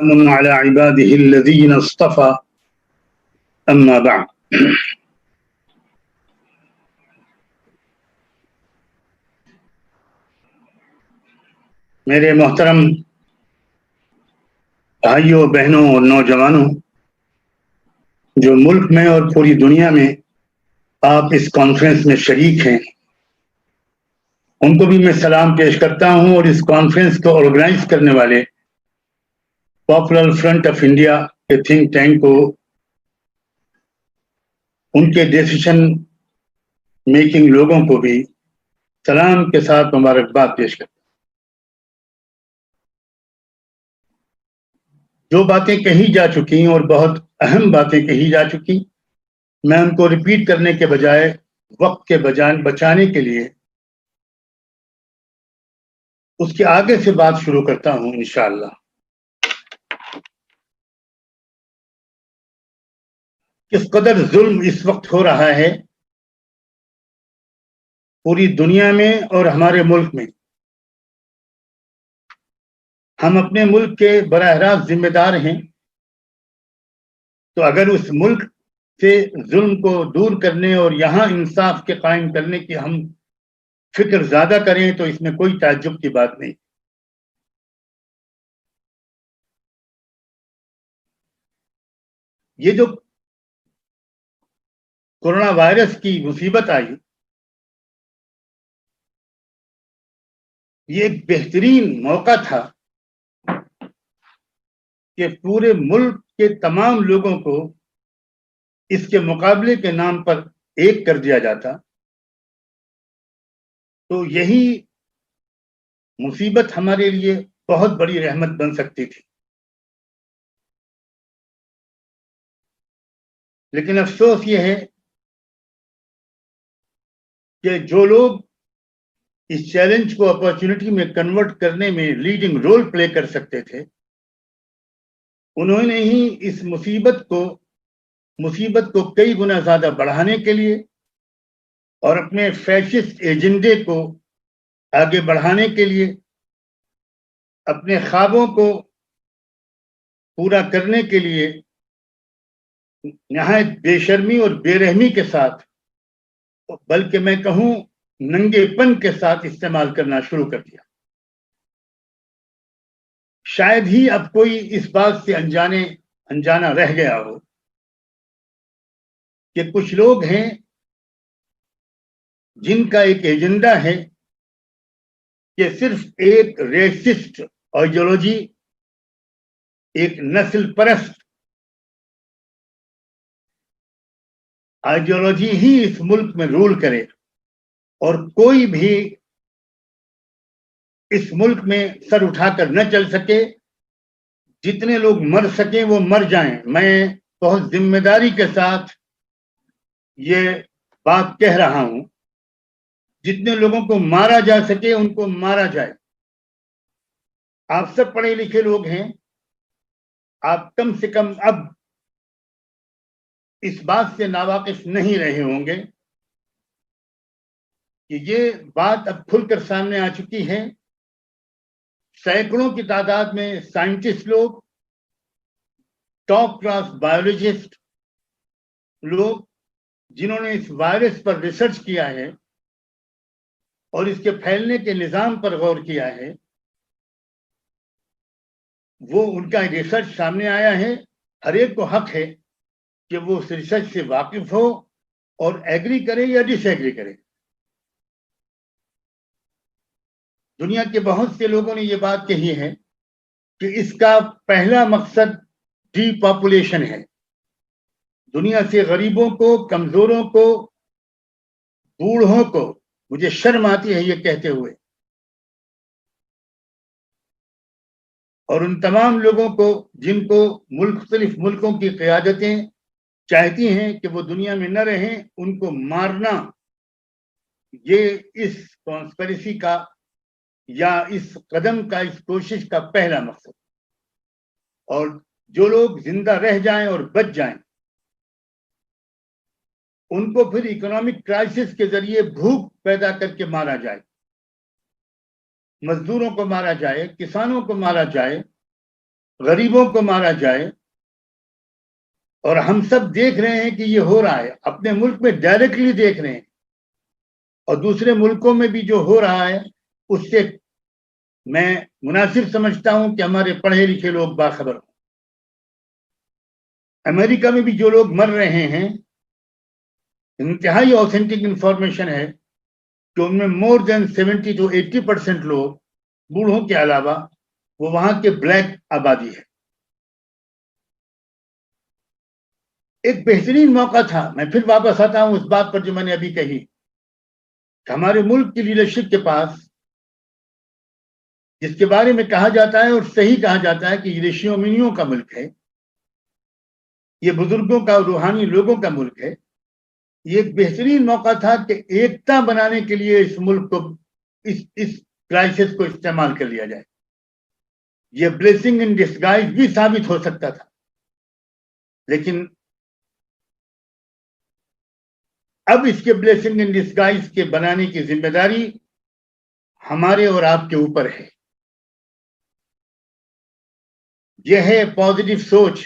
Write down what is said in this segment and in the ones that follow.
وسلام على عباده الذين اصطفى اما بعد. میرے محترم بھائیوں، بہنوں اور نوجوانوں جو ملک میں اور پوری دنیا میں آپ اس کانفرنس میں شریک ہیں، ان کو بھی میں سلام پیش کرتا ہوں، اور اس کانفرنس کو آرگنائز کرنے والے پاپولر فرنٹ آف انڈیا کے تھنک ٹینک کو ان کے ڈیسیشن میکنگ لوگوں کو بھی سلام کے ساتھ مبارکباد پیش کرتا ہوں. جو باتیں کہی جا چکی اور بہت اہم باتیں کہی جا چکی، میں ان کو ریپیٹ کرنے کے بجائے وقت کے بچانے کے لیے اس کے آگے سے بات شروع کرتا ہوں انشاءاللہ. کس قدر ظلم اس وقت ہو رہا ہے پوری دنیا میں اور ہمارے ملک میں. ہم اپنے ملک کے براہ راست ذمہ دار ہیں، تو اگر اس ملک سے ظلم کو دور کرنے اور یہاں انصاف کے قائم کرنے کی ہم فکر زیادہ کریں تو اس میں کوئی تعجب کی بات نہیں. یہ جو کورونا وائرس کی مصیبت آئی، یہ ایک بہترین موقع تھا کہ پورے ملک کے تمام لوگوں کو اس کے مقابلے کے نام پر ایک کر دیا جاتا، تو یہی مصیبت ہمارے لیے بہت بڑی رحمت بن سکتی تھی. لیکن افسوس یہ ہے کہ جو لوگ اس چیلنج کو اپارچونٹی میں کنورٹ کرنے میں لیڈنگ رول پلے کر سکتے تھے، انہوں نے ہی اس مصیبت کو کئی گنا زیادہ بڑھانے کے لیے اور اپنے فیشسٹ ایجنڈے کو آگے بڑھانے کے لیے، اپنے خوابوں کو پورا کرنے کے لیے نہایت بے شرمی اور بے رحمی کے ساتھ، بلکہ میں کہوں ننگے پن کے ساتھ استعمال کرنا شروع کر دیا. شاید ہی اب کوئی اس بات سے انجانا رہ گیا ہو کہ کچھ لوگ ہیں جن کا ایک ایجنڈا ہے کہ صرف ایک ریسسٹ آئیڈیالوجی، ایک نسل پرست آئیڈیالوجی ہی اس ملک میں رول کرے، اور کوئی بھی اس ملک میں سر اٹھا کر نہ چل سکے. جتنے لوگ مر سکیں وہ مر جائیں. میں بہت ذمہ داری کے ساتھ یہ بات کہہ رہا ہوں، جتنے لوگوں کو مارا جا سکے ان کو مارا جائے. آپ سب پڑھے لکھے لوگ ہیں، آپ کم سے کم اب اس بات سے ناواقف نہیں رہے ہوں گے کہ یہ بات اب کھل کر سامنے آ چکی ہے. سینکڑوں کی تعداد میں سائنٹسٹ لوگ، ٹاپ کلاس بایولوجسٹ لوگ جنہوں نے اس وائرس پر ریسرچ کیا ہے اور اس کے پھیلنے کے نظام پر غور کیا ہے، وہ ان کا ریسرچ سامنے آیا ہے. ہر ایک کو حق ہے کہ وہ اس ریسرچ سے واقف ہو اور ایگری کرے یا ڈس ایگری کرے. دنیا کے بہت سے لوگوں نے یہ بات کہی ہے کہ اس کا پہلا مقصد ڈی پاپولیشن ہے. دنیا سے غریبوں کو، کمزوروں کو، بوڑھوں کو، مجھے شرم آتی ہے یہ کہتے ہوئے، اور ان تمام لوگوں کو جن کو مختلف ملکوں کی قیادتیں چاہتی ہیں کہ وہ دنیا میں نہ رہیں، ان کو مارنا، یہ اس کانسپریسی کا یا اس قدم کا، اس کوشش کا پہلا مقصد. اور جو لوگ زندہ رہ جائیں اور بچ جائیں، ان کو پھر اکنامک کرائسس کے ذریعے بھوک پیدا کر کے مارا جائے، مزدوروں کو مارا جائے، کسانوں کو مارا جائے، غریبوں کو مارا جائے، اور ہم سب دیکھ رہے ہیں کہ یہ ہو رہا ہے، اپنے ملک میں ڈائریکٹلی دیکھ رہے ہیں، اور دوسرے ملکوں میں بھی جو ہو رہا ہے اس سے میں مناسب سمجھتا ہوں کہ ہمارے پڑھے لکھے لوگ باخبر ہوں۔ امریکہ میں بھی جو لوگ مر رہے ہیں، انتہائی اوتھینٹک انفارمیشن ہے کہ ان میں مور دین 70 to 80% لوگ، بوڑھوں کے علاوہ، وہ وہاں کے بلیک آبادی ہے۔ ایک بہترین موقع تھا، میں پھر واپس آتا ہوں اس بات پر جو میں نے ابھی کہی، کہ ہمارے ملک کی لیڈرشپ کے پاس، جس کے بارے میں کہا جاتا ہے اور صحیح کہا جاتا ہے کہ یہ رشیوں منیوں کا ملک ہے، یہ بزرگوں کا، روحانی لوگوں کا ملک ہے، یہ ایک بہترین موقع تھا کہ ایکتا بنانے کے لیے اس ملک کو، اس کرائسس کو استعمال کر لیا جائے۔ یہ بلیسنگ ان ڈسگائز بھی ثابت ہو سکتا تھا، لیکن اب اس کے بلیسنگ ان ڈسگائز کے بنانے کی ذمہ داری ہمارے اور آپ کے اوپر ہے۔ یہ ہے پازیٹو سوچ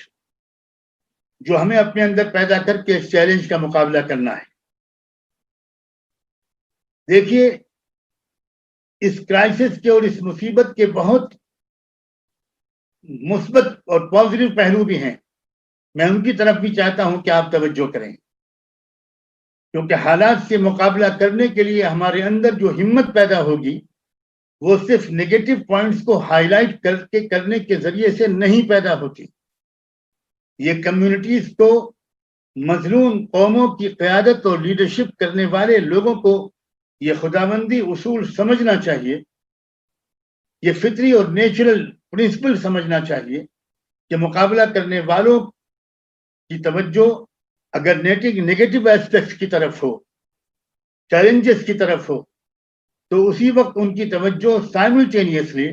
جو ہمیں اپنے اندر پیدا کر کے اس چیلنج کا مقابلہ کرنا ہے۔ دیکھیے، اس کرائسس کے اور اس مصیبت کے بہت مثبت اور پازیٹو پہلو بھی ہیں، میں ان کی طرف بھی چاہتا ہوں کہ آپ توجہ کریں، کیونکہ حالات سے مقابلہ کرنے کے لیے ہمارے اندر جو ہمت پیدا ہوگی وہ صرف نیگیٹو پوائنٹس کو ہائی لائٹ کرنے کے ذریعے سے نہیں پیدا ہوتی۔ یہ کمیونٹیز کو، مظلوم قوموں کی قیادت اور لیڈرشپ کرنے والے لوگوں کو یہ خداوندی اصول سمجھنا چاہیے، یہ فطری اور نیچرل پرنسپل سمجھنا چاہیے کہ مقابلہ کرنے والوں کی توجہ اگر نیگیٹو ایسپیکٹس کی طرف ہو، چیلنجز کی طرف ہو، تو اسی وقت ان کی توجہ سائملٹینیسلی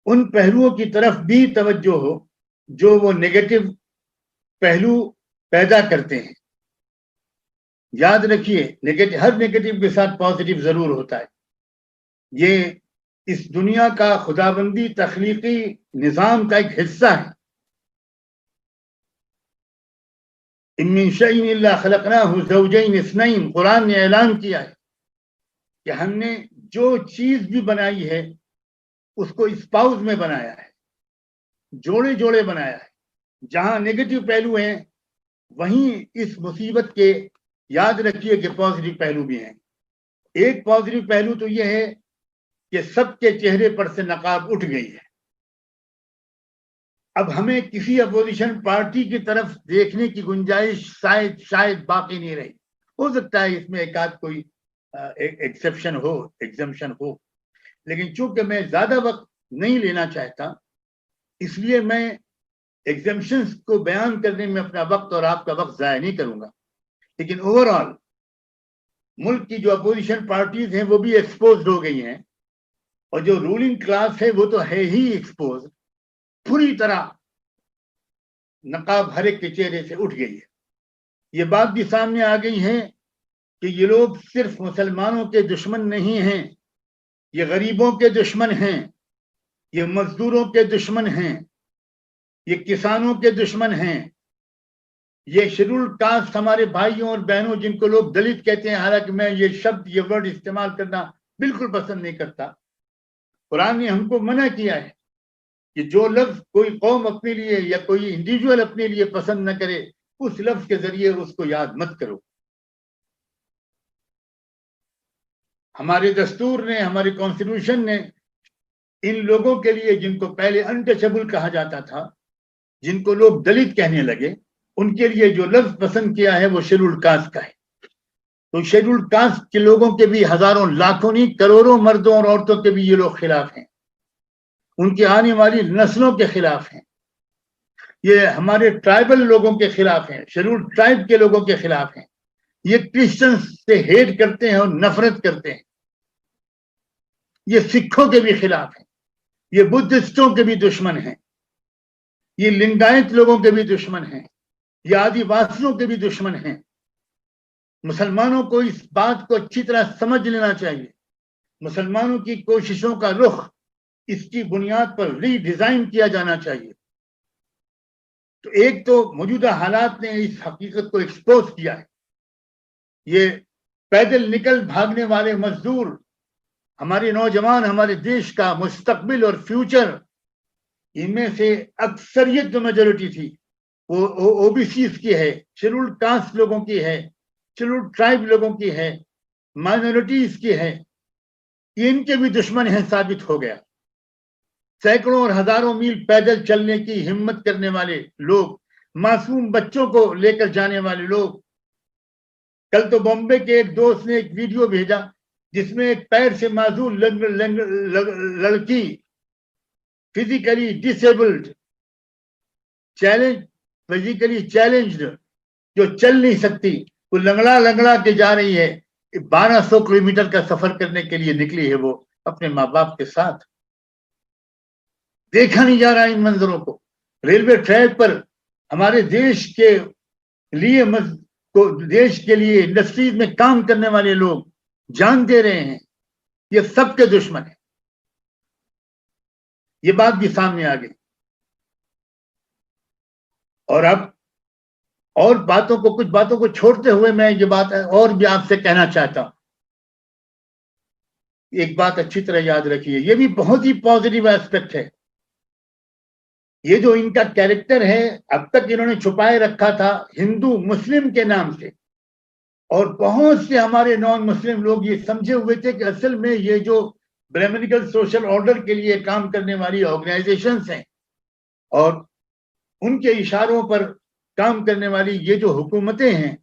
ان پہلوؤں کی طرف بھی توجہ ہو جو وہ نیگیٹو پہلو پیدا کرتے ہیں۔ یاد رکھیے، ہر نیگیٹو کے ساتھ پازیٹو ضرور ہوتا ہے۔ یہ اس دنیا کا خداوندی تخلیقی نظام کا ایک حصہ ہے۔ ان من شیء الا خلقناہ زوجین اثنین، قرآن نے اعلان کیا ہے کہ ہم نے جو چیز بھی بنائی ہے اس کو اسپاؤز میں بنایا ہے، جوڑے جوڑے بنایا ہے۔ جہاں نیگیٹو پہلو ہیں وہیں اس مصیبت کے یاد رکھیے کہ پازیٹو پہلو بھی ہیں۔ ایک پازیٹو پہلو تو یہ ہے کہ سب کے چہرے پر سے نقاب اٹھ گئی ہے۔ اب ہمیں کسی اپوزیشن پارٹی کی طرف دیکھنے کی گنجائش شاید باقی نہیں رہی۔ ہو سکتا ہے اس میں ایک آدھ کوئی ایکسیپشن ہو، ایگزمپشن ہو، لیکن چونکہ میں زیادہ وقت نہیں لینا چاہتا، اس لیے میں ایگزمپشنز کو بیان کرنے میں اپنا وقت اور آپ کا وقت ضائع نہیں کروں گا۔ لیکن اوور آل ملک کی جو اپوزیشن پارٹیز ہیں وہ بھی ایکسپوزڈ ہو گئی ہیں، اور جو رولنگ کلاس ہے وہ تو ہے ہی ایکسپوز، پوری طرح نقاب ہر ایک کے چہرے سے اٹھ گئی ہے۔ یہ بات بھی سامنے آ گئی ہے کہ یہ لوگ صرف مسلمانوں کے دشمن نہیں ہیں، یہ غریبوں کے دشمن ہیں، یہ مزدوروں کے دشمن ہیں، یہ کسانوں کے دشمن ہیں، یہ شیڈول کاسٹ ہمارے بھائیوں اور بہنوں جن کو لوگ دلت کہتے ہیں، حالانکہ میں یہ شبد، یہ ورڈ استعمال کرنا بالکل پسند نہیں کرتا۔ قرآن نے ہم کو منع کیا ہے کہ جو لفظ کوئی قوم اپنے لیے یا کوئی انڈیویجول اپنے لیے پسند نہ کرے، اس لفظ کے ذریعے اس کو یاد مت کرو۔ ہمارے دستور نے، ہماری کانسٹیٹیوشن نے ان لوگوں کے لیے جن کو پہلے انٹچبل کہا جاتا تھا، جن کو لوگ دلت کہنے لگے، ان کے لیے جو لفظ پسند کیا ہے وہ شیڈول کاسٹ کا ہے۔ تو شیڈول کاسٹ کے لوگوں کے بھی ہزاروں، لاکھوں نہیں، کروڑوں مردوں اور عورتوں کے بھی یہ لوگ خلاف ہیں، ان کی آنے والی نسلوں کے خلاف ہیں، یہ ہمارے ٹرائبل لوگوں کے خلاف ہیں، شیڈول ٹرائب کے لوگوں کے خلاف ہیں، یہ کرسچنز سے ہیٹ کرتے ہیں اور نفرت کرتے ہیں، یہ سکھوں کے بھی خلاف ہیں، یہ بدھسٹوں کے بھی دشمن ہیں، یہ لنگایت لوگوں کے بھی دشمن ہیں، یہ آدی واسیوں کے بھی دشمن ہیں۔ مسلمانوں کو اس بات کو اچھی طرح سمجھ لینا چاہیے۔ مسلمانوں کی کوششوں کا رخ اس کی بنیاد پر ری ڈیزائن کیا جانا چاہیے۔ تو ایک تو موجودہ حالات نے اس حقیقت کو ایکسپوز کیا ہے. یہ پیدل نکل بھاگنے والے مزدور، ہمارے نوجوان، ہمارے دیش کا مستقبل اور فیوچر، ان میں سے اکثریت جو میجورٹی تھی وہ او بی سیز کی ہے، شیڈولڈ کاسٹ لوگوں کی ہے، شیڈولڈ ٹرائب لوگوں کی ہے، مائنورٹیز کی ہے. ان کے بھی دشمن ہیں ثابت ہو گیا. سینکڑوں اور ہزاروں میل پیدل چلنے کی ہمت کرنے والے لوگ، معصوم بچوں کو لے کر جانے والے لوگ. کل تو بامبے کے ایک دوست نے ایک ویڈیو بھیجا جس میں ایک پیر سے معذور لڑکی، فزیکلی ڈسیبلڈ، فزیکلی چیلنجڈ، جو چل نہیں سکتی، وہ لنگڑا لنگڑا کے جا رہی ہے. 1200 کلومیٹر کا سفر کرنے کے لیے نکلی ہے وہ اپنے ماں باپ کے ساتھ. دیکھا نہیں جا رہا ان منظروں کو. ریلوے ٹریک پر ہمارے دیش کے لیے انڈسٹریز میں کام کرنے والے لوگ جان دے رہے ہیں. یہ سب کے دشمن ہیں. یہ بات بھی سامنے آ گئی. اور اب اور کچھ باتوں کو چھوڑتے ہوئے میں یہ بات اور بھی آپ سے کہنا چاہتا ہوں. ایک بات اچھی طرح یاد رکھیے، یہ بھی بہت ہی پازیٹیو ایسپیکٹ ہے. یہ جو ان کا کیریکٹر ہے، اب تک انہوں نے چھپائے رکھا تھا ہندو مسلم کے نام سے، اور بہت سے ہمارے نان مسلم لوگ یہ سمجھے ہوئے تھے کہ اصل میں یہ جو برہمنیکل سوشل آرڈر کے لیے کام کرنے والی آرگنائزیشنز ہیں اور ان کے اشاروں پر کام کرنے والی یہ جو حکومتیں ہیں،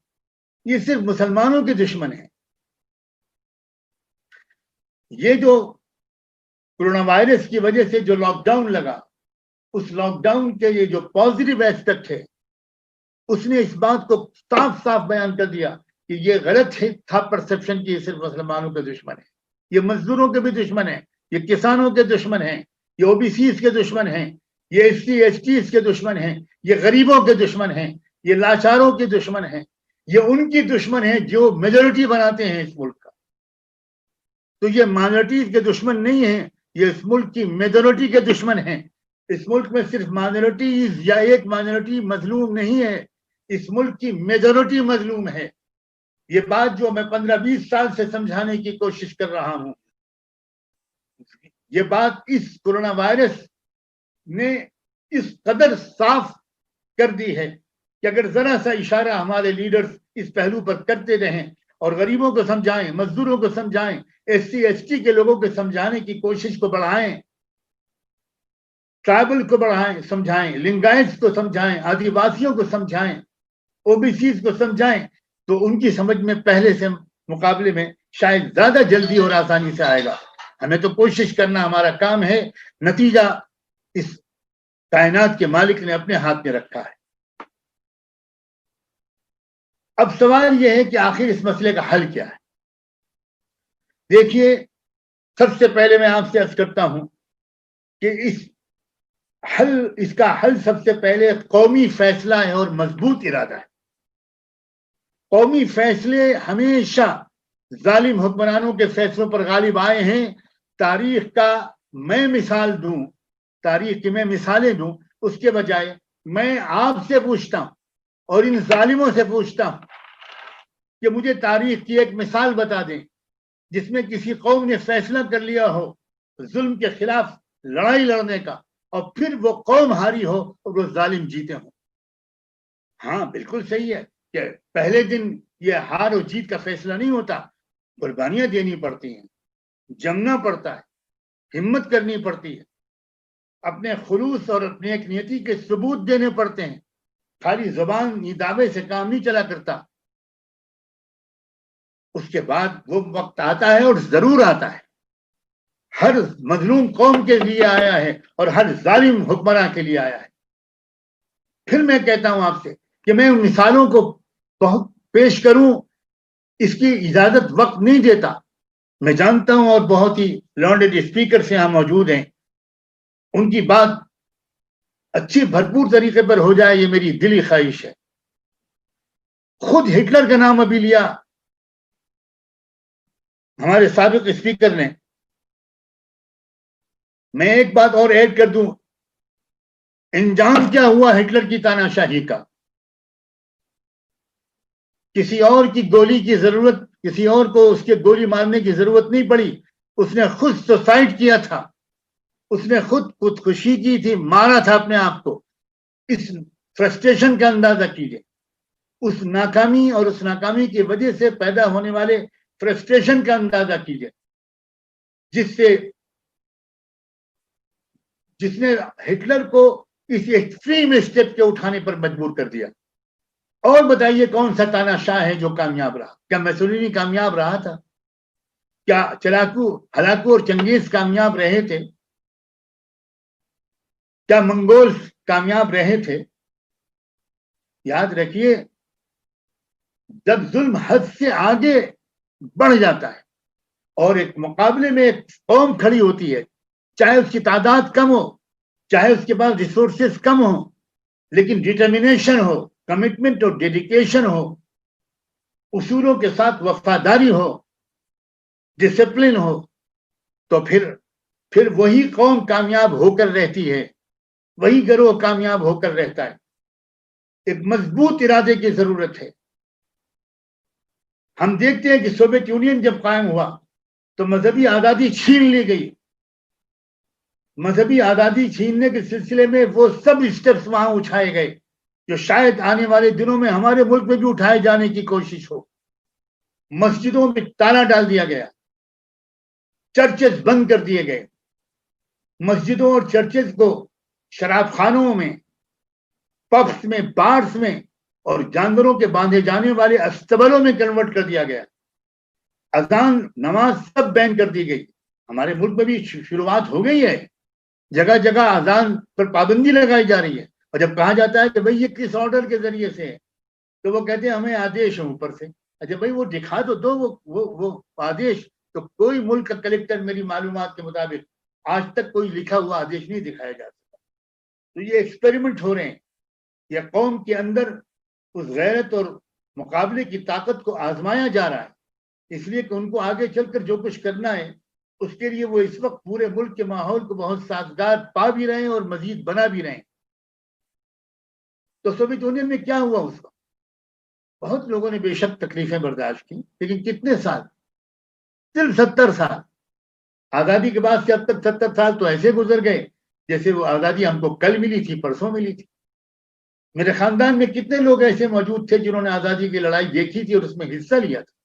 یہ صرف مسلمانوں کے دشمن ہیں. یہ جو کورونا وائرس کی وجہ سے جو لاک ڈاؤن لگا، اس لاک ڈاؤن کے یہ جو پازیٹیو ایسپیکٹ ہے، اس نے اس بات کو صاف صاف بیان کر دیا کہ یہ غلط تھا پرسپشن کی یہ صرف مسلمانوں کے دشمن ہے. یہ مزدوروں کے بھی دشمن ہیں، یہ کسانوں کے دشمن ہیں، یہ او بی سیز کے دشمن ہیں، یہ ایس سی ایس ٹیز کے دشمن ہیں، یہ غریبوں کے دشمن ہیں، یہ لاچاروں کے دشمن ہیں، یہ ان کی دشمن ہیں جو میجورٹی بناتے ہیں اس ملک کا. تو یہ مائنورٹیز کے دشمن نہیں ہیں، یہ اس ملک کی میجورٹی کے دشمن ہیں. اس ملک میں صرف مائنورٹیز یا ایک مائنورٹی مظلوم نہیں ہے، اس ملک کی میجورٹی مظلوم ہے. یہ بات جو میں 15-20 سال سے سمجھانے کی کوشش کر رہا ہوں، یہ بات اس کورونا وائرس نے اس قدر صاف کر دی ہے کہ اگر ذرا سا اشارہ ہمارے لیڈرز اس پہلو پر کرتے رہیں اور غریبوں کو سمجھائیں، مزدوروں کو سمجھائیں، ایس سی ایس ٹی کے لوگوں کو سمجھانے کی کوشش کو بڑھائیں، ٹرائبل کو بڑھائیں، سمجھائیں، لنگائٹس کو سمجھائیں، آدی واسیوں کو سمجھائیں، او بی سیز کو سمجھائیں، تو ان کی سمجھ میں پہلے سے مقابلے میں شاید زیادہ جلدی اور آسانی سے آئے گا. ہمیں تو کوشش کرنا ہمارا کام ہے. نتیجہ اس کائنات کے مالک نے اپنے ہاتھ میں رکھا ہے. اب سوال یہ ہے کہ آخر اس مسئلے کا حل کیا ہے؟ دیکھیے، سب سے پہلے میں آپ سے عرض کرتا ہوں کہ اس کا حل سب سے پہلے قومی فیصلہ ہے اور مضبوط ارادہ ہے. قومی فیصلے ہمیشہ ظالم حکمرانوں کے فیصلوں پر غالب آئے ہیں. تاریخ کا میں مثال دوں، تاریخ کی میں مثالیں دوں، اس کے بجائے میں آپ سے پوچھتا ہوں اور ان ظالموں سے پوچھتا ہوں کہ مجھے تاریخ کی ایک مثال بتا دیں جس میں کسی قوم نے فیصلہ کر لیا ہو ظلم کے خلاف لڑائی لڑنے کا، اور پھر وہ قوم ہاری ہو اور وہ ظالم جیتے ہوں. ہاں بالکل صحیح ہے کہ پہلے دن یہ ہار اور جیت کا فیصلہ نہیں ہوتا، قربانیاں دینی پڑتی ہیں، جمنا پڑتا ہے، ہمت کرنی پڑتی ہے، اپنے خلوص اور اپنے ایک نیتی کے ثبوت دینے پڑتے ہیں. خالی زبان دعوے سے کام نہیں چلا کرتا. اس کے بعد وہ وقت آتا ہے اور ضرور آتا ہے، ہر مظلوم قوم کے لیے آیا ہے اور ہر ظالم حکمراں کے لیے آیا ہے. پھر میں کہتا ہوں آپ سے کہ میں ان مثالوں کو بہت پیش کروں، اس کی اجازت وقت نہیں دیتا. میں جانتا ہوں اور بہت ہی لارنڈڈ اسپیکرز یہاں موجود ہیں، ان کی بات اچھی بھرپور طریقے پر ہو جائے، یہ میری دلی خواہش ہے. خود ہٹلر کا نام ابھی لیا ہمارے سابق اسپیکر نے. میں ایک بات اور ایڈ کر دوں، انجام کیا ہوا ہٹلر کی تاناشاہی کا؟ کسی اور کی گولی کی ضرورت، کسی اور کو اس کے گولی مارنے کی ضرورت نہیں پڑی، اس نے خود سوسائڈ کیا تھا، اس نے خودکشی کی تھی، مارا تھا اپنے آپ کو۔ اس فرسٹریشن کا اندازہ کیجئے، اس ناکامی اور اس ناکامی کی وجہ سے پیدا ہونے والے فرسٹریشن کا اندازہ کیجئے، جس نے ہٹلر کو اس ایکسٹریم اسٹیپ کے اٹھانے پر مجبور کر دیا۔ اور بتائیے کون سا تاناشاہ ہے جو کامیاب رہا؟ کیا میسولینی کامیاب رہا تھا؟ کیا ہلاکو اور چنگیز کامیاب رہے تھے؟ کیا منگول کامیاب رہے تھے؟ یاد رکھیے، جب ظلم حد سے آگے بڑھ جاتا ہے اور ایک مقابلے میں ایک قوم کھڑی ہوتی ہے، چاہے اس کی تعداد کم ہو، چاہے اس کے پاس ریسورسز کم ہو، لیکن ڈٹرمنیشن ہو، کمٹمنٹ اور ڈیڈیکیشن ہو، اصولوں کے ساتھ وفاداری ہو، ڈسپلن ہو، تو پھر وہی قوم کامیاب ہو کر رہتی ہے، وہی گروہ کامیاب ہو کر رہتا ہے۔ ایک مضبوط ارادے کی ضرورت ہے۔ ہم دیکھتے ہیں کہ سوویت یونین جب قائم ہوا تو مذہبی آزادی چھین لی گئی۔ مذہبی آزادی چھیننے کے سلسلے میں وہ سب اسٹیپس وہاں اٹھائے گئے جو شاید آنے والے دنوں میں ہمارے ملک میں بھی اٹھائے جانے کی کوشش ہو۔ مسجدوں میں تالا ڈال دیا گیا، چرچز بند کر دیے گئے، مسجدوں اور چرچز کو شراب خانوں میں، پبس میں، بارس میں اور جانوروں کے باندھے جانے والے استبلوں میں کنورٹ کر دیا گیا۔ اذان، نماز سب بین کر دی گئی۔ ہمارے ملک میں بھی شروعات ہو گئی ہے، جگہ جگہ اذان پر پابندی لگائی جا رہی ہے، اور جب کہا جاتا ہے کہ بھئی یہ کس آرڈر کے ذریعے سے ہے تو وہ کہتے ہیں ہمیں آدیش ہے اوپر سے۔ اچھا بھئی وہ دکھا تو دو وہ آدیش۔ تو کوئی ملک کا کلیکٹر میری معلومات کے مطابق آج تک کوئی لکھا ہوا آدیش نہیں دکھایا جا سکتا۔ تو یہ ایکسپیریمنٹ ہو رہے ہیں، یہ قوم کے اندر اس غیرت اور مقابلے کی طاقت کو آزمایا جا رہا ہے، اس لیے کہ ان کو آگے چل کر جو کچھ کرنا ہے اس کے لیے وہ اس وقت پورے ملک کے ماحول کو بہت سازگار پا بھی رہے ہیں اور مزید بنا بھی رہے ہیں۔ تو سوویت یونین میں کیا ہوا اس وقت؟ بہت لوگوں نے بے شک تکلیفیں برداشت کی، لیکن کتنے سال؟ صرف 70 سال۔ آزادی کے بعد سے اب تک 70 سال تو ایسے گزر گئے جیسے وہ آزادی ہم کو کل ملی تھی، پرسوں ملی تھی۔ میرے خاندان میں کتنے لوگ ایسے موجود تھے جنہوں نے آزادی کی لڑائی دیکھی تھی اور اس میں حصہ لیا تھا،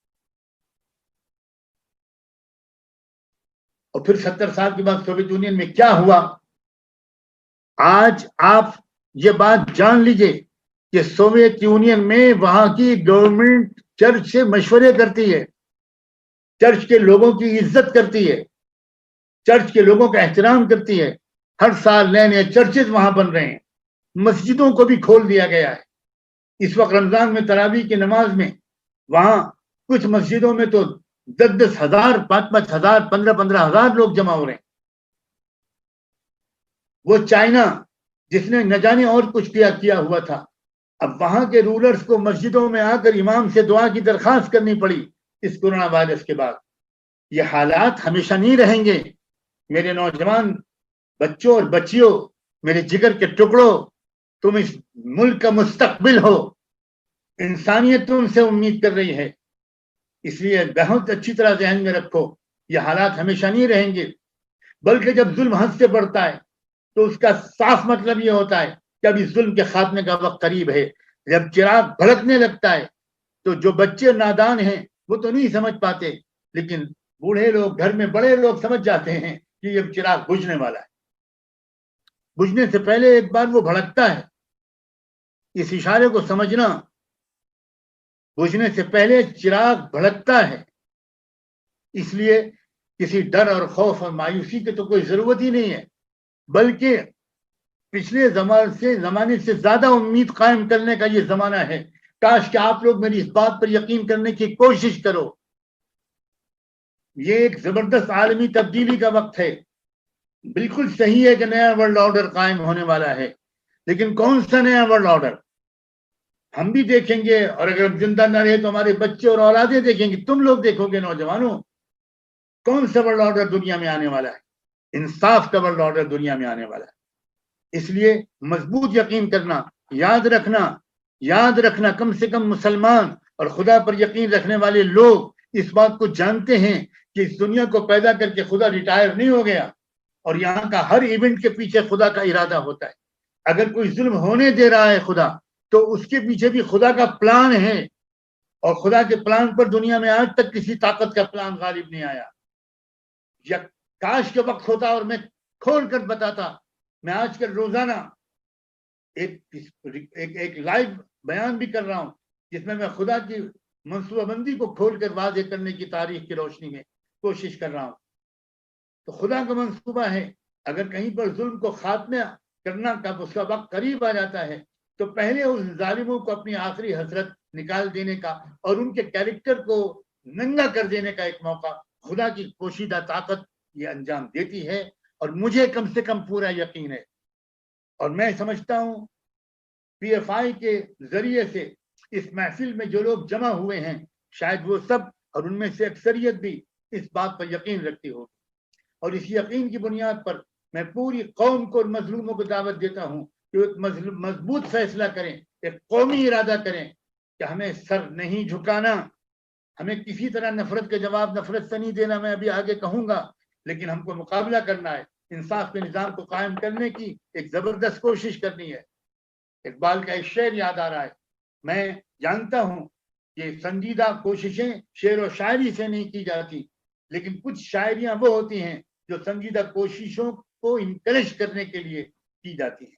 اور پھر 70 سال کے بعد سوویت یونین میں کیا ہوا؟ آج آپ یہ بات جان لیجئے کہ سوویت یونین میں وہاں کی گورنمنٹ چرچ سے مشورے کرتی ہے، چرچ کے لوگوں کی عزت کرتی ہے، چرچ کے لوگوں کا احترام کرتی ہے۔ ہر سال نئے نئے چرچز وہاں بن رہے ہیں، مسجدوں کو بھی کھول دیا گیا ہے۔ اس وقت رمضان میں تراویح کی نماز میں وہاں کچھ مسجدوں میں تو 10-10 ہزار، 5-5 ہزار، 15-15 ہزار لوگ جمع ہو رہے ہیں۔ وہ چائنا جس نے نہ جانے اور کچھ کیا ہوا تھا، اب وہاں کے رولرز کو مسجدوں میں آ کر امام سے دعا کی درخواست کرنی پڑی اس کورونا وائرس کے بعد۔ یہ حالات ہمیشہ نہیں رہیں گے۔ میرے نوجوان بچوں اور بچیوں، میرے جگر کے ٹکڑوں، تم اس ملک کا مستقبل ہو، انسانیت تم سے امید کر رہی ہے، اس لیے بہت اچھی طرح ذہن میں رکھو یہ حالات ہمیشہ نہیں رہیں گے، بلکہ جب ظلم حد سے بڑھتا ہے تو اس کا صاف مطلب یہ ہوتا ہے کہ ابھی ظلم کے خاتمے کا وقت قریب ہے۔ جب چراغ بھڑکنے لگتا ہے تو جو بچے نادان ہیں وہ تو نہیں سمجھ پاتے، لیکن بوڑھے لوگ، گھر میں بڑے لوگ سمجھ جاتے ہیں کہ یہ چراغ بجھنے والا ہے۔ بجھنے سے پہلے ایک بار وہ بھڑکتا ہے، اس اشارے کو سمجھنا، بجھنے سے پہلے چراغ بھڑکتا ہے۔ اس لیے کسی ڈر اور خوف اور مایوسی کی تو کوئی ضرورت ہی نہیں ہے، بلکہ پچھلے زمانے سے زیادہ امید قائم کرنے کا یہ زمانہ ہے۔ کاش کہ آپ لوگ میری اس بات پر یقین کرنے کی کوشش کرو، یہ ایک زبردست عالمی تبدیلی کا وقت ہے۔ بالکل صحیح ہے کہ نیا ورلڈ آرڈر قائم ہونے والا ہے، لیکن کون سا نیا ورلڈ آرڈر؟ ہم بھی دیکھیں گے، اور اگر ہم زندہ نہ رہے تو ہمارے بچے اور اولادیں دیکھیں گے، تم لوگ دیکھو گے نوجوانوں، کون سا ورلڈ آرڈر دنیا میں آنے والا ہے؟ انصاف کا ورلڈ آرڈر دنیا میں آنے والا ہے۔ اس لیے مضبوط یقین کرنا، یاد رکھنا کم سے کم مسلمان اور خدا پر یقین رکھنے والے لوگ اس بات کو جانتے ہیں کہ اس دنیا کو پیدا کر کے خدا ریٹائر نہیں ہو گیا، اور یہاں کا ہر ایونٹ کے پیچھے خدا کا ارادہ ہوتا ہے۔ اگر کوئی ظلم ہونے دے رہا ہے خدا، تو اس کے پیچھے بھی خدا کا پلان ہے، اور خدا کے پلان پر دنیا میں آج تک کسی طاقت کا پلان غالب نہیں آیا۔ یا کاش کے وقت ہوتا اور میں کھول کر بتاتا۔ میں آج کل روزانہ ایک لائیو بیان بھی کر رہا ہوں، جس میں خدا کی منصوبہ بندی کو کھول کر واضح کرنے کی تاریخ کی روشنی میں کوشش کر رہا ہوں۔ تو خدا کا منصوبہ ہے، اگر کہیں پر ظلم کو خاتمہ کرنا کا اس کا وقت قریب آ جاتا ہے، تو پہلے اس ظالموں کو اپنی آخری حسرت نکال دینے کا اور ان کے کیریکٹر کو ننگا کر دینے کا ایک موقع خدا کی پوشیدہ طاقت یہ انجام دیتی ہے، اور مجھے کم سے کم پورا یقین ہے، اور میں سمجھتا ہوں پی ایف آئی کے ذریعے سے اس محفل میں جو لوگ جمع ہوئے ہیں، شاید وہ سب اور ان میں سے اکثریت بھی اس بات پر یقین رکھتی ہو، اور اس یقین کی بنیاد پر میں پوری قوم کو اور مظلوموں کو دعوت دیتا ہوں کہ ایک مضبوط فیصلہ کریں، ایک قومی ارادہ کریں کہ ہمیں سر نہیں جھکانا، ہمیں کسی طرح نفرت کے جواب نفرت سے نہیں دینا، میں ابھی آگے کہوں گا، لیکن ہم کو مقابلہ کرنا ہے، انصاف کے نظام کو قائم کرنے کی ایک زبردست کوشش کرنی ہے۔ اقبال کا ایک شعر یاد آ رہا ہے، میں جانتا ہوں کہ سنجیدہ کوششیں شعر و شاعری سے نہیں کی جاتی، لیکن کچھ شاعریاں وہ ہوتی ہیں جو سنجیدہ کوششوں کو انکریج کرنے کے لیے کی جاتی ہیں۔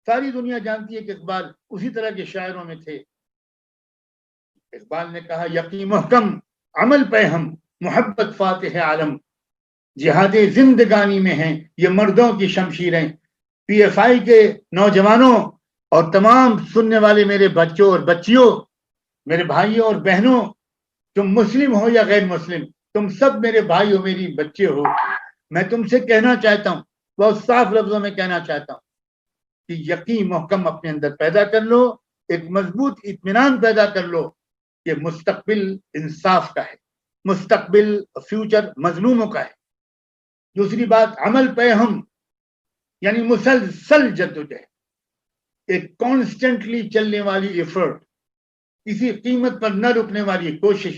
ساری دنیا جانتی ہے کہ اقبال اسی طرح کے شاعروں میں تھے۔ اقبال نے کہا، یقین محکم عمل پہ ہم محبت فاتح عالم، جہاد زندگانی میں ہیں یہ مردوں کی شمشیریں۔ پی ایف آئی کے نوجوانوں اور تمام سننے والے میرے بچوں اور بچیوں، میرے بھائیوں اور بہنوں، تم مسلم ہو یا غیر مسلم، تم سب میرے بھائی ہو، میری بچے ہو۔ میں تم سے کہنا چاہتا ہوں، بہت صاف لفظوں میں کہنا چاہتا ہوں کہ یقین محکم اپنے اندر پیدا کر لو، ایک مضبوط اطمینان پیدا کر لو کہ مستقبل انصاف کا ہے، مستقبل فیوچر مظلوموں کا ہے۔ دوسری بات، عمل پہ ہم، یعنی مسلسل جدوجہد، ایک کانسٹنٹلی چلنے والی ایفرٹ، کسی قیمت پر نہ رکنے والی کوشش۔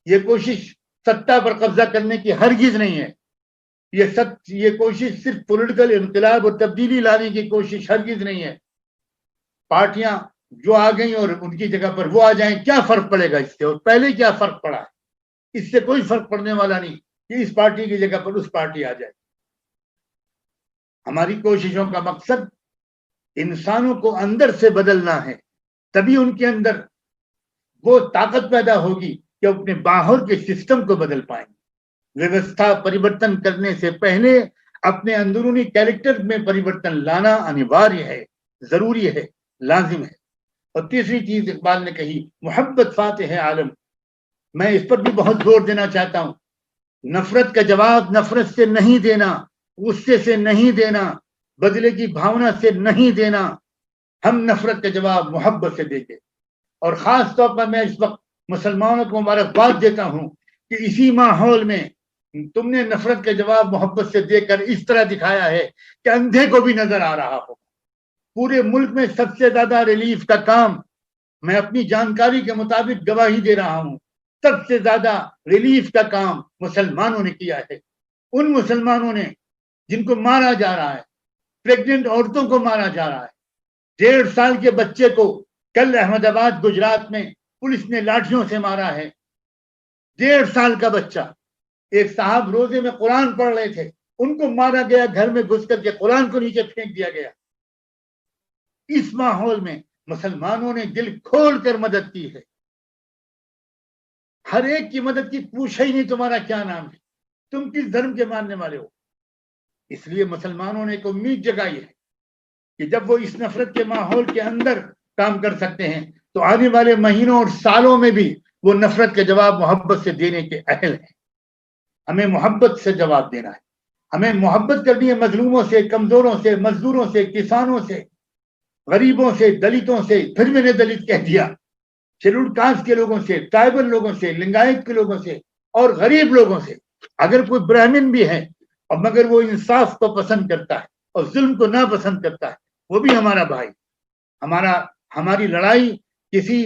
یہ کوشش سطح پر قبضہ کرنے کی ہرگز نہیں ہے، یہ کوشش صرف پولیٹیکل انقلاب اور تبدیلی لانے کی کوشش ہرگز نہیں ہے۔ پارٹیاں جو آ گئیں اور ان کی جگہ پر وہ آ جائیں، کیا فرق پڑے گا اس سے؟ اور پہلے کیا فرق پڑا ہے؟ اس سے کوئی فرق پڑنے والا نہیں کہ اس پارٹی کی جگہ پر اس پارٹی آ جائے۔ ہماری کوششوں کا مقصد انسانوں کو اندر سے بدلنا ہے، تبھی ان کے اندر وہ طاقت پیدا ہوگی کہ اپنے باہر کے سسٹم کو بدل پائیں گے۔ ویوستھا پریورتن کرنے سے پہلے اپنے اندرونی کیریکٹر میں پریورتن لانا انیواریہ ہے، ضروری ہے، لازم ہے۔ اور تیسری چیز اقبال نے کہی، محبت فاتح عالم۔ میں اس پر بھی بہت زور دینا چاہتا ہوں، نفرت کا جواب نفرت سے نہیں دینا، غصے سے نہیں دینا، بدلے کی بھاونا سے نہیں دینا، ہم نفرت کا جواب محبت سے دیں گے۔ اور خاص طور پر میں اس وقت مسلمانوں کو مبارکباد دیتا ہوں کہ اسی ماحول میں تم نے نفرت کا جواب محبت سے دے کر اس طرح دکھایا ہے کہ اندھے کو بھی نظر آ رہا ہو۔ پورے ملک میں سب سے زیادہ ریلیف کا کام، میں اپنی جانکاری کے مطابق گواہی دے رہا ہوں، سب سے زیادہ ریلیف کا کام مسلمانوں نے کیا ہے۔ ان مسلمانوں نے جن کو مارا جا رہا ہے، پریگننٹ عورتوں کو مارا جا رہا ہے، 1.5 سال کے بچے کو کل احمد آباد گجرات میں پولیس نے لاٹھیوں سے مارا ہے، 1.5 سال کا بچہ۔ ایک صاحب روزے میں قرآن پڑھ رہے تھے، ان کو مارا گیا، گھر میں گھس کر کے قرآن کو نیچے پھینک دیا گیا۔ اس ماحول میں مسلمانوں نے دل کھول کر مدد کی ہے، ہر ایک کی مدد کی، پوچھا ہی نہیں تمہارا کیا نام ہے، تم کس دھرم کے ماننے والے ہو۔ اس لیے مسلمانوں نے ایک امید جگائی ہے کہ جب وہ اس نفرت کے ماحول کے اندر کام کر سکتے ہیں تو آنے والے مہینوں اور سالوں میں بھی وہ نفرت کے جواب محبت سے دینے کے اہل ہیں۔ ہمیں محبت سے جواب دینا ہے، ہمیں محبت کرنی ہے مظلوموں سے، کمزوروں سے، مزدوروں سے، کسانوں سے، غریبوں سے، دلتوں سے، پھر میں نے دلت کہہ دیا، شیڈولڈ کاسٹ کے لوگوں سے، ٹرائبل لوگوں سے، لنگایت کے لوگوں سے اور غریب لوگوں سے۔ اگر کوئی برہمن بھی ہے اور مگر وہ انصاف کو پسند کرتا ہے اور ظلم کو ناپسند کرتا ہے وہ بھی ہمارا بھائی. ہماری لڑائی کسی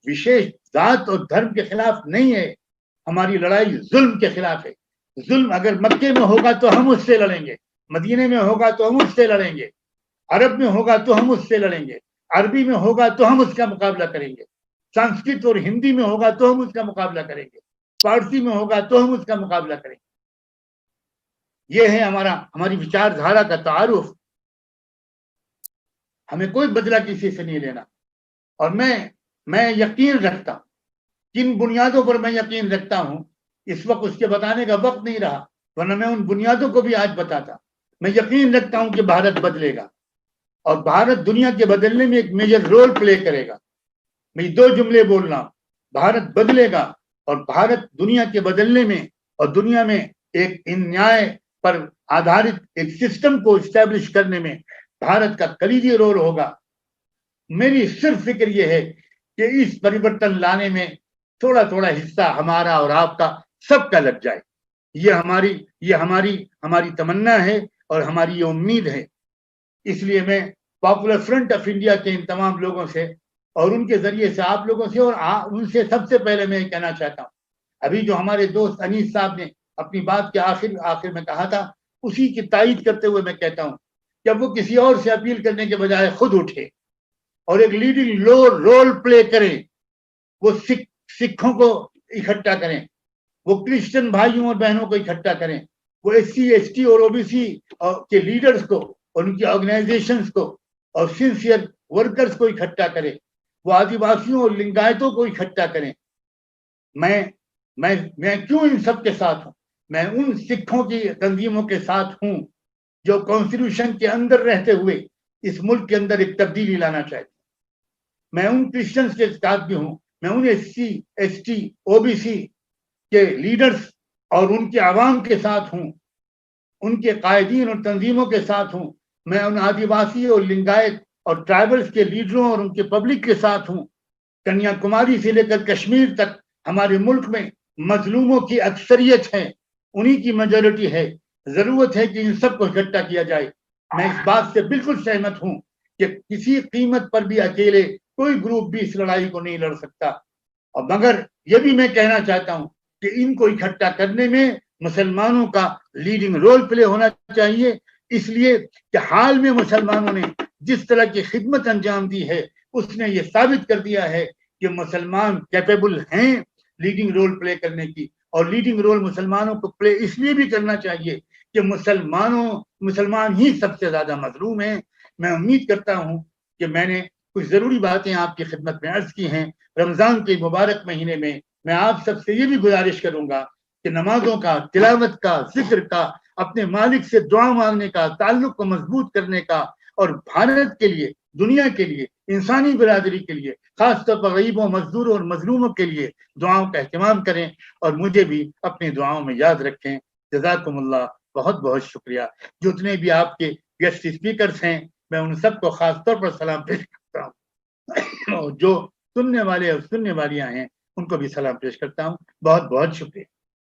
وشیش ذات اور دھرم کے خلاف نہیں ہے. ہماری لڑائی ظلم کے خلاف ہے. ظلم اگر مکے میں ہوگا تو ہم اس سے لڑیں گے, مدینے میں ہوگا تو ہم اس سے لڑیں گے, عرب میں ہوگا تو ہم اس سے لڑیں گے, عربی میں ہوگا تو ہم اس کا مقابلہ کریں گے, سنسکرت اور ہندی میں ہوگا تو ہم اس کا مقابلہ کریں گے, فارسی میں ہوگا تو ہم اس کا مقابلہ کریں گے. یہ ہے ہماری وچار دھارا کا تعارف. ہمیں کوئی بدلہ کسی سے نہیں لینا. اور میں یقین رکھتا ہوں, کن بنیادوں پر میں یقین رکھتا ہوں اس وقت اس کے بتانے کا وقت نہیں رہا, ورنہ میں ان بنیادوں کو بھی آج بتاتا. میں یقین رکھتا ہوں کہ بھارت بدلے گا اور بھارت دنیا کے بدلنے میں ایک میجر رول پلے کرے گا. میں 2 جملے بول رہا ہوں, بھارت بدلے گا اور بھارت دنیا کے بدلنے میں اور دنیا میں ایک انیائے پر آدھارت ایک سسٹم کو اسٹیبلش کرنے میں بھارت کا کلیدی رول ہوگا. میری صرف فکر یہ ہے کہ اس پریورتن لانے میں تھوڑا تھوڑا حصہ ہمارا اور آپ کا سب کا لگ جائے. یہ ہماری تمنا ہے اور ہماری یہ امید ہے. اس لیے میں پاپولر فرنٹ آف انڈیا کے ان تمام لوگوں سے اور ان کے ذریعے سے آپ لوگوں سے اور ان سے سب سے پہلے میں یہ کہنا چاہتا ہوں, ابھی جو ہمارے دوست انیس صاحب نے اپنی بات کے آخر میں کہا تھا, اسی کی تائید کرتے ہوئے میں کہتا ہوں کہ اب وہ کسی اور سے اپیل کرنے کے بجائے خود اٹھے اور ایک لیڈنگ رول پلے کریں. وہ سکھوں کو اکٹھا کریں, وہ کرسچن بھائیوں اور بہنوں کو اکٹھا کریں, وہ SC ST اور OBC کے لیڈرز کو اور ان کی آرگنائزیشنز کو اور سنسیئر ورکرز کو اکٹھا کریں, وہ آدیواسیوں اور لنگایتوں کو اکٹھا کریں. میں کیوں ان سب کے ساتھ ہوں؟ میں ان سکھوں کی تنظیموں کے ساتھ ہوں جو کانسٹیٹیوشن کے اندر رہتے ہوئے اس ملک کے اندر ایک تبدیلی لانا چاہتے ہیں. میں ان کرسچنز کے ساتھ بھی ہوں, میں ان SC ST OBC کے لیڈرز اور ان کے عوام کے ساتھ ہوں, ان کے قائدین اور تنظیموں کے ساتھ ہوں. میں ان آدیواسی اور لنگایت اور ٹرائبلز کے لیڈروں اور ان کے پبلک کے ساتھ ہوں. کنیا کماری سے لے کر کشمیر تک ہمارے ملک میں مظلوموں کی اکثریت ہے, انہی کی میجورٹی ہے. ضرورت ہے کہ ان سب کو اکٹھا کیا جائے. میں اس بات سے بالکل سہمت ہوں کہ کسی قیمت پر بھی اکیلے کوئی گروپ بھی اس لڑائی کو نہیں لڑ سکتا. اور مگر یہ بھی میں کہنا چاہتا ہوں کہ ان کو اکٹھا کرنے میں مسلمانوں کا لیڈنگ رول پلے ہونا چاہیے, اس لیے کہ حال میں مسلمانوں نے جس طرح کی خدمت انجام دی ہے اس نے یہ ثابت کر دیا ہے کہ مسلمان کیپیبل ہیں لیڈنگ رول پلے کرنے کی. اور لیڈنگ رول مسلمانوں کو پلے اس لیے بھی کرنا چاہیے کہ مسلمان ہی سب سے زیادہ مظلوم ہیں. میں امید کرتا ہوں کہ میں نے کچھ ضروری باتیں آپ کی خدمت میں عرض کی ہیں. رمضان کے مبارک مہینے میں آپ سب سے یہ بھی گزارش کروں گا کہ نمازوں کا, تلاوت کا, ذکر کا, اپنے مالک سے دعا مانگنے کا, تعلق کو مضبوط کرنے کا اور بھارت کے لیے, دنیا کے لیے, انسانی برادری کے لیے, خاص طور پر غریبوں, مزدوروں اور مظلوموں کے لیے دعاؤں کا اہتمام کریں اور مجھے بھی اپنی دعاؤں میں یاد رکھیں. جزاکم اللہ, بہت بہت شکریہ. جتنے بھی آپ کے گیسٹ اسپیکرز ہیں میں ان سب کو خاص طور پر سلام پیش کرتا ہوں, اور جو سننے والے اور سننے والیاں ہیں ان کو بھی سلام پیش کرتا ہوں. بہت بہت شکریہ.